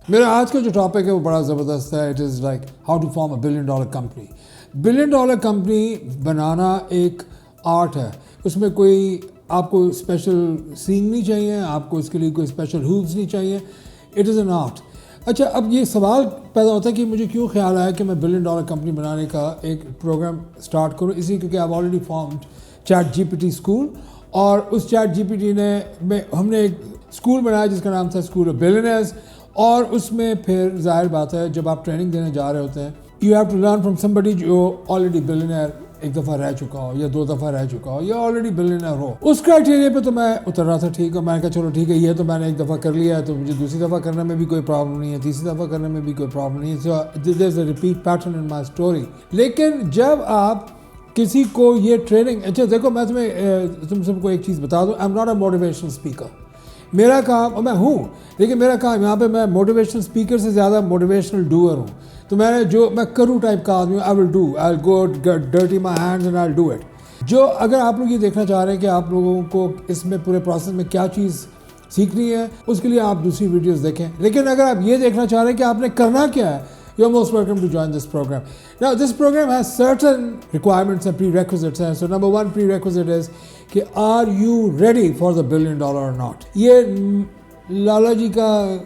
میرا آج کا جو ٹاپک ہے وہ بڑا زبردست ہے. It is like how to form a $1 billion company. $1 billion company بنانا ایک آرٹ ہے. اس میں کوئی آپ کو اسپیشل سینگ نہیں چاہیے, آپ کو اس کے لیے کوئی اسپیشل ہووز نہیں چاہیے. It is an art. اچھا, اب یہ سوال پیدا ہوتا ہے کہ مجھے کیوں خیال آیا کہ میں $1 billion کمپنی بنانے کا ایک پروگرام اسٹارٹ کروں. اسی کیونکہ I already formed chat G P T school, اور اس چیٹ جی پی ٹی نے ہم نے ایک اسکول بنایا جس کا نام تھا اسکول آف بلینئرز. اور اس میں پھر ظاہر بات ہے جب آپ ٹریننگ دینے جا رہے ہوتے ہیں, you have to learn from somebody جو آلریڈی بلینئر ایک دفعہ رہ چکا ہو یا 2 دفعہ رہ چکا ہو یا آلریڈی بلینئر ہو. اس کرائٹیریا پہ تو میں اتر رہا تھا. ٹھیک ہے, میں نے کہا چلو ٹھیک ہے, یہ تو میں نے ایک دفعہ کر لیا ہے تو مجھے دوسری دفعہ کرنے میں بھی کوئی پرابلم نہیں ہے, تیسری دفعہ کرنے میں بھی کوئی پرابلم نہیں ہے. So there is a repeat pattern in my story. لیکن جب آپ کسی کو یہ ٹریننگ, اچھا دیکھو میں تم سب کو ایک چیز بتا دوں, I am not a motivational speaker. میرا کام, میں ہوں لیکن میرا کام یہاں پہ میں موٹیویشنل اسپیکر سے زیادہ موٹیویشنل ڈوئر ہوں. تو میں کروں ٹائپ کا آدمی ہوں. I will do, I will go dirty my hands and I will do it. جو اگر آپ لوگ یہ دیکھنا چاہ رہے ہیں کہ آپ لوگوں کو اس میں پورے پروسیس میں کیا چیز سیکھنی ہے, اس کے لیے آپ دوسری ویڈیوز دیکھیں. لیکن اگر آپ یہ دیکھنا چاہ رہے ہیں کہ آپ نے کرنا کیا ہے, you are most welcome to join this program. Now this program has certain requirements and prerequisites. So number one prerequisite is کہ are you ready for the $1 billion or not. یہ لالا جی کا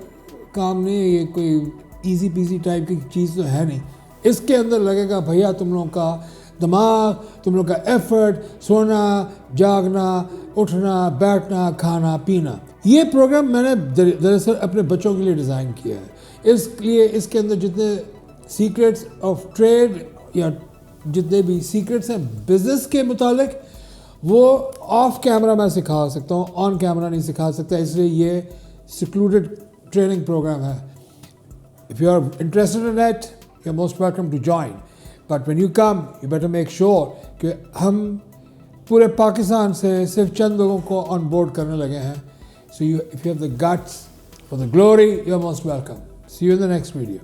کام نہیں ہے, یہ کوئی ایزی پیزی ٹائپ کی چیز تو ہے نہیں. اس کے اندر لگے گا بھیا تم لوگوں کا دماغ, تم لوگوں کا ایفرٹ, سونا جاگنا, اٹھنا بیٹھنا, کھانا پینا. یہ پروگرام میں نے دراصل اپنے بچوں کے لیے ڈیزائن کیا ہے. اس لیے اس کے اندر جتنے سیکرٹس آف ٹریڈ یا جتنے بھی سیکرٹس ہیں بزنس کے متعلق, وہ آف کیمرہ میں سکھا سکتا ہوں, آن کیمرہ نہیں سکھا سکتا. اس لیے یہ سیکلوڈڈ ٹریننگ پروگرام ہے. If you are interested in it, you are most welcome to join. But when you come, you better make sure کہ ہم پورے پاکستان سے صرف چند لوگوں کو آن بورڈ کرنے لگے ہیں. So if you have the guts for the glory, you are most welcome. See you in the next video.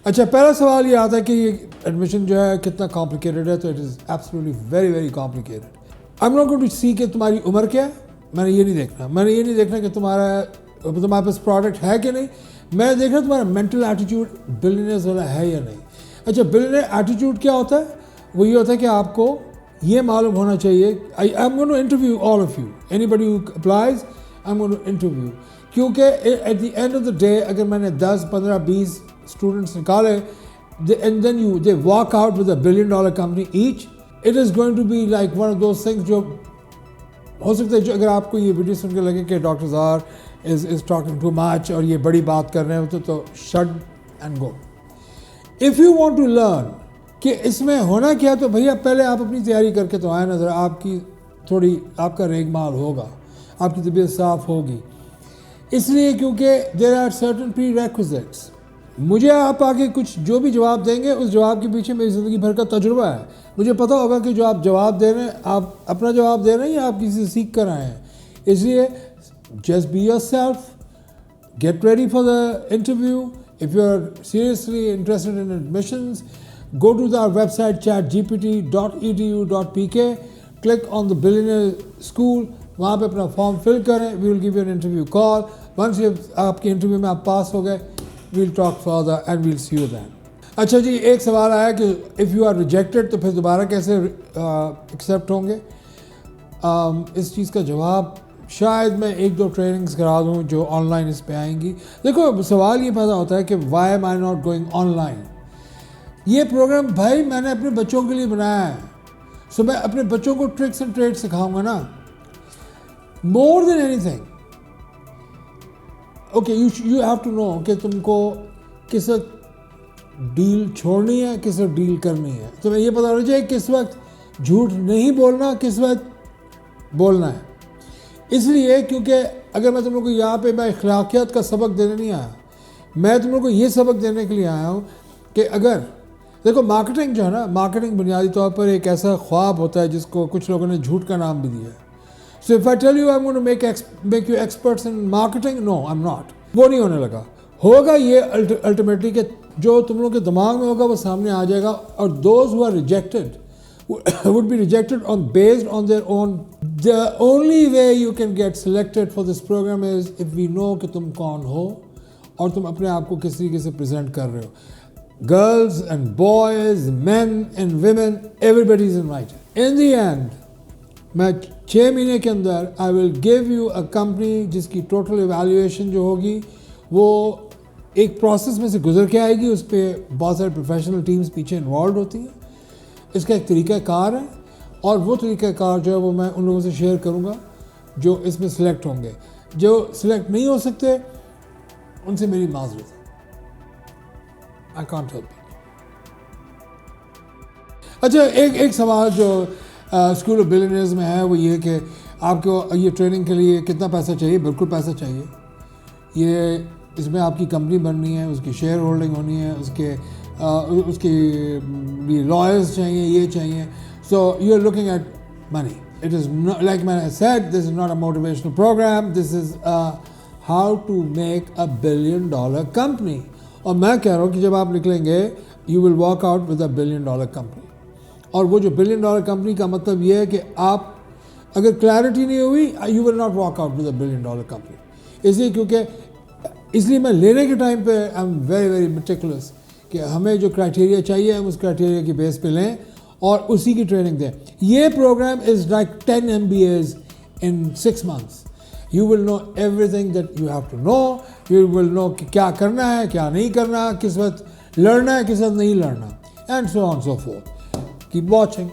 اچھا, پہلا سوال یہ آتا ہے کہ یہ ایڈمیشن جو ہے کتنا کمپلیکیٹڈ ہے. تو it is absolutely very very complicated. I'm not going to see کہ تمہاری عمر کیا ہے. میں نے یہ نہیں دیکھنا. میں نے یہ نہیں دیکھنا کہ تمہارے پاس پروڈکٹ ہے کہ نہیں. میں نے دیکھنا تمہارا مینٹل ایٹیٹیوڈ بلینئرز والا ہے یا نہیں. اچھا, بلینئر ایٹیٹیوڈ کیا ہوتا ہے؟ وہ یہ ہوتا ہے کہ آپ کو یہ معلوم ہونا چاہیے. I'm going to interview all of you. Anybody who applies, I'm going to interview. کیونکہ at the end of the day اگر میں نے 10, 15, 20 اسٹوڈنٹس نکالے and then they walk out with a $1 billion company ایچ, it is going to be like one of those things جو ہو سکتا ہے جو اگر آپ کو یہ ویڈیو سن کے لگے کہ ڈاکٹر زار از ٹاکنگ ٹو مچ اور یہ بڑی بات کر رہے ہیں تو shut and go. If you want to learn کہ اس میں ہونا کیا, تو بھیا پہلے آپ اپنی تیاری کر کے تو آئیں. نظر آپ کی تھوڑی آپ کا ریگ مال ہوگا, آپ کی طبیعت صاف ہوگی. اس لیے کیونکہ there are certain prerequisites. مجھے آپ آگے کچھ جو بھی جواب دیں گے اس جواب کے پیچھے میری زندگی بھر کا تجربہ ہے. مجھے پتہ ہوگا کہ جو آپ جواب دے رہے ہیں آپ اپنا جواب دے رہے ہیں یا آپ کسی سے سیکھ کر آئے ہیں. اس لیے just be yourself, get ready for the interview. If you are seriously interested in admissions, go to our website chatgpt.edu.pk, click on the billionaire school. وہاں پہ اپنا فارم فل کریں. We will give you an interview call. Once آپ کے interview میں آپ پاس ہو گئے, we'll talk further and we'll see you then. اچھا جی, ایک سوال آیا کہ اف یو آر ریجیکٹڈ تو پھر دوبارہ کیسے ایکسیپٹ ہوں گے. اس چیز کا جواب شاید میں 1-2 ٹریننگز کرا دوں جو آن لائن اس پہ آئیں گی. دیکھو سوال یہ پیدا ہوتا ہے کہ why am I not going online. یہ پروگرام بھائی میں نے اپنے بچوں کے لیے بنایا ہے. سو میں اپنے بچوں کو ٹرکس اینڈ ٹریڈ سکھاؤں گا نا, مور دین اینی تھنگ. Okay, you have to know کہ تم کو کس وقت ڈیل چھوڑنی ہے, کس وقت ڈیل کرنی ہے. تمہیں یہ پتہ ہونا چاہیے کس وقت جھوٹ نہیں بولنا, کس وقت بولنا ہے. اس لیے کیونکہ اگر میں تم لوگوں کو یہاں پہ میں اخلاقیات کا سبق دینے نہیں آیا, میں تم لوگوں کو یہ سبق دینے کے لیے آیا ہوں کہ اگر دیکھو مارکیٹنگ جو ہے نا, مارکیٹنگ بنیادی طور پر ایک ایسا خواب ہوتا ہے جس کو کچھ لوگوں نے جھوٹ کا نام بھی دیا ہے. So if I tell you I'm going to make you experts in marketing, no, I'm not. وہ نہیں ہونے لگا. ہوگا یہ ultimately کہ جو تم لوگوں کے دماغ میں ہوگا وہ سامنے آ جائے گا. اور those who are rejected would be rejected based on their own. The only way you can get selected for this program is if we know کہ تم کون ہو اور تم اپنے آپ کو کس طریقے سے پریزنٹ کر رہے ہو. Girls and boys, men and women, everybody is invited. In the end میں 6 مہینے کے اندر I will give you a company جس کی ٹوٹل ایویلیویشن جو ہوگی وہ ایک پروسیس میں سے گزر کے آئے گی. اس پہ بہت سارے پروفیشنل ٹیمز پیچھے انوالوڈ ہوتی ہیں. اس کا ایک طریقہ کار ہے, اور وہ طریقہ کار جو ہے وہ میں ان لوگوں سے شیئر کروں گا جو اس میں سلیکٹ ہوں گے. جو سلیکٹ نہیں ہو سکتے ان سے میری معذرت ہے. I can't help. اچھا, ایک سوال جو اسکول آف بلینئرز میں ہے وہ یہ کہ آپ کو یہ ٹریننگ کے لیے کتنا پیسہ چاہیے. بالکل پیسہ چاہیے. یہ اس میں آپ کی کمپنی بننی ہے, اس کی شیئر ہولڈنگ ہونی ہے, اس کی لائرز چاہیے, یہ چاہیے. So you are looking at money. It is like میں نے said, this is not a motivational programme, this is how to make a $1 billion company. اور میں کہہ رہا ہوں کہ جب آپ نکلیں گے you will walk out with a $1 billion company. اور وہ جو $1 billion کمپنی کا مطلب یہ ہے کہ آپ اگر کلیئرٹی نہیں ہوئی you will not walk out with a $1 billion company. اس لیے میں لینے کے ٹائم پہ I am very very meticulous کہ ہمیں جو کرائٹیریا چاہیے ہم اس کرائٹیریا کی بیس پہ لیں اور اسی کی ٹریننگ دیں. یہ programme is like 10 MBAs in 6 months. You will know everything that you have to know. You will know کہ کیا کرنا ہے, کیا نہیں کرنا, کس وقت لڑنا ہے, کس وقت نہیں لڑنا, and so on and so forth. Keep watching.